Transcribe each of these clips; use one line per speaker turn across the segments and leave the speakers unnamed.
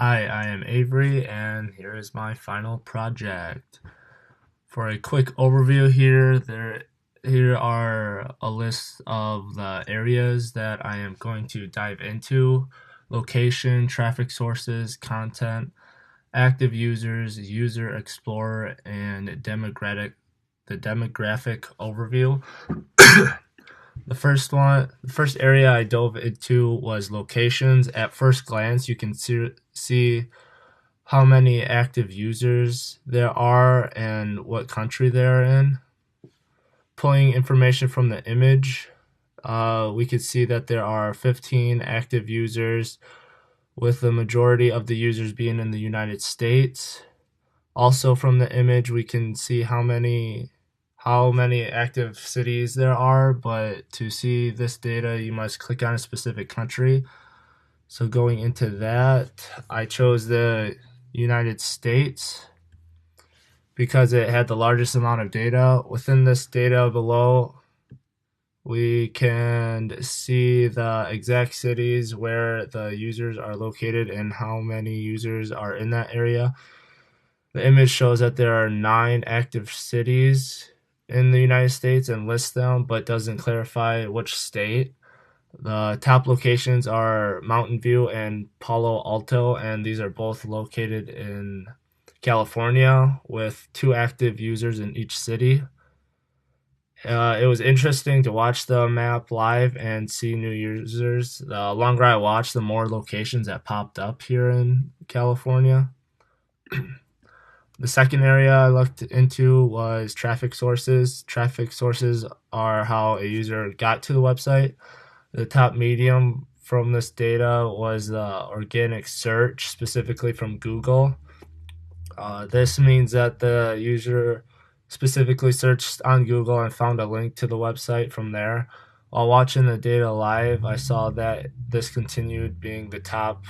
Hi, I am Avery, and here is my final project. For a quick overview here are a list of the areas that I am going to dive into: location, traffic sources, content, active users, user explorer, and demographic overview. The first area I dove into was locations. At first glance, you can see how many active users there are and what country they're in. Pulling information from the image, we could see that there are 15 active users, with the majority of the users being in the United States. Also, from the image, we can see how many active cities there are, but to see this data, you must click on a specific country. So going into that, I chose the United States because it had the largest amount of data. Within this data below, we can see the exact cities where the users are located and how many users are in that area. The image shows that there are 9 active cities in the United States and lists them, but doesn't clarify which state. The top locations are Mountain View and Palo Alto, and these are both located in California with 2 active users in each city. It was interesting to watch the map live and see new users. The longer I watched, the more locations that popped up here in California. The second area I looked into was traffic sources. Traffic sources are how a user got to the website. The top medium from this data was the organic search, specifically from Google. This means that the user specifically searched on Google and found a link to the website from there. While watching the data live, I saw that this continued being the top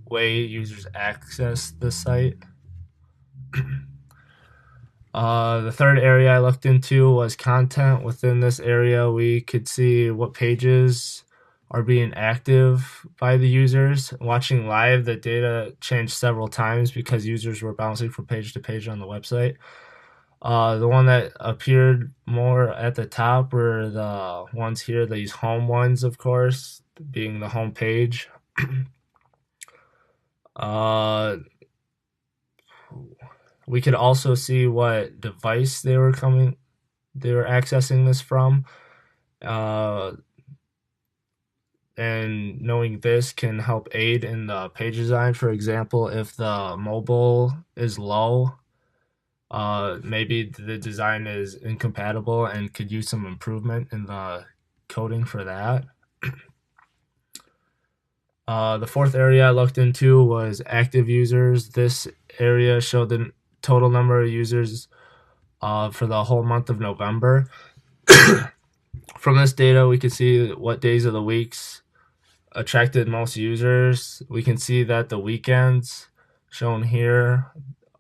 way users access the site. The third area I looked into was content. Within this area, we could see what pages are being active by the users. Watching live, the data changed several times because users were bouncing from page to page on the website. The one that appeared more at the top were the ones here, these home ones, of course, being the home page. uh, we could also see what device they were accessing this from. Uh, and knowing this can help aid in the page design. For example, if the mobile is low, maybe the design is incompatible and could use some improvement in the coding for that. The fourth area I looked into was active users. This area showed the total number of users for the whole month of November. From this data, we can see what days of the weeks attracted most users. We can see that the weekends shown here,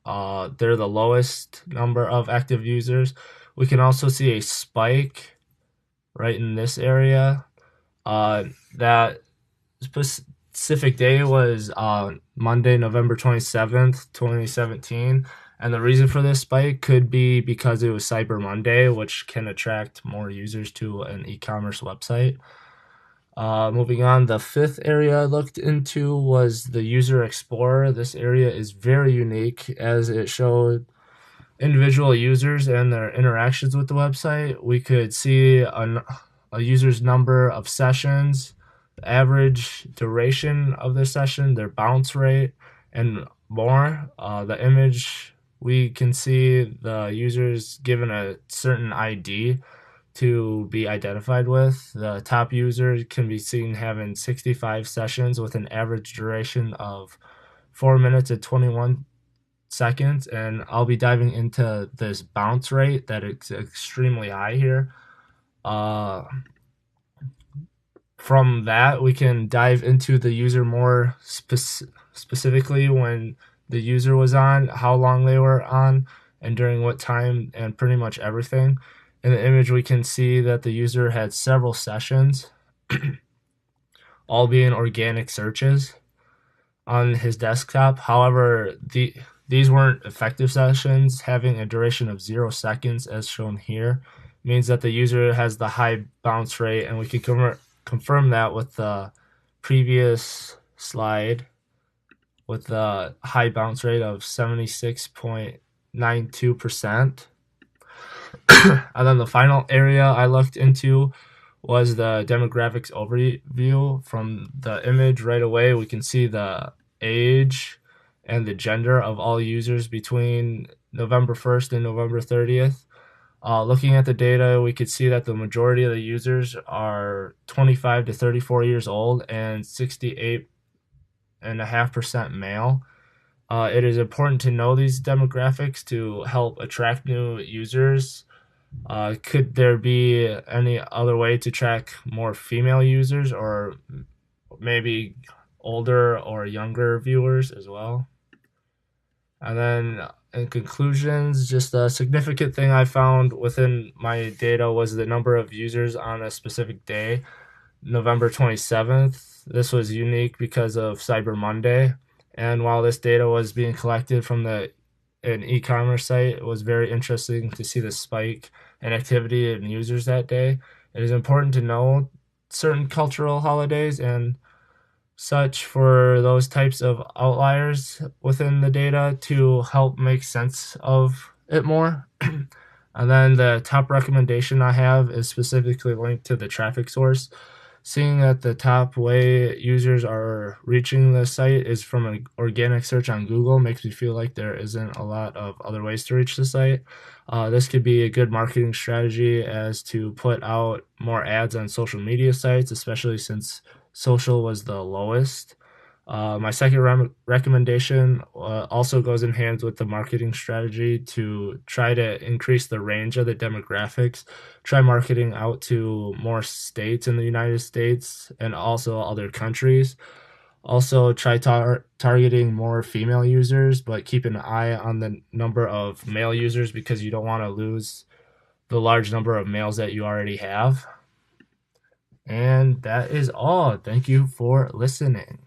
they're the lowest number of active users. We can also see a spike right in this area. That specific day was Monday, November 27th, 2017. And the reason for this spike could be because it was Cyber Monday, which can attract more users to an e-commerce website. Moving on, the fifth area I looked into was the user explorer. This area is very unique as it showed individual users and their interactions with the website. We could see a user's number of sessions, the average duration of the session, their bounce rate, and more. The image, we can see the users given a certain ID to be identified with. The top user can be seen having 65 sessions with an average duration of 4 minutes and 21 seconds. And I'll be diving into this bounce rate that is extremely high here. From that, we can dive into the user more specifically when the user was on, how long they were on, and during what time, and pretty much everything. In the image, we can see that the user had several sessions, all being organic searches. on his desktop. However, these weren't effective sessions. Having a duration of 0 seconds, as shown here, means that the user has the high bounce rate, and we can confirm that with the previous slide with the high bounce rate of 76.92%. And then the final area I looked into was the demographics overview. From the image right away, we can see the age and the gender of all users between November 1st and November 30th. Looking at the data, we could see that the majority of the users are 25 to 34 years old and 68.5% male. It is important to know these demographics to help attract new users. Could there be any other way to track more female users, or maybe older or younger viewers as well? And then in conclusions, just a significant thing I found within my data was the number of users on a specific day, November 27th. This was unique because of Cyber Monday. And while this data was being collected from an e-commerce site, it was very interesting to see the spike in activity and users that day. It is important to know certain cultural holidays and such for those types of outliers within the data to help make sense of it more. And then the top recommendation I have is specifically linked to the traffic source. Seeing that the top way users are reaching the site is from an organic search on Google makes me feel like there isn't a lot of other ways to reach the site. This could be a good marketing strategy as to put out more ads on social media sites, especially since social was the lowest. My second recommendation also goes in hand with the marketing strategy to try to increase the range of the demographics. Try marketing out to more states in the United States and also other countries. Also, try targeting more female users, but keep an eye on the number of male users because you don't want to lose the large number of males that you already have. And that is all. Thank you for listening.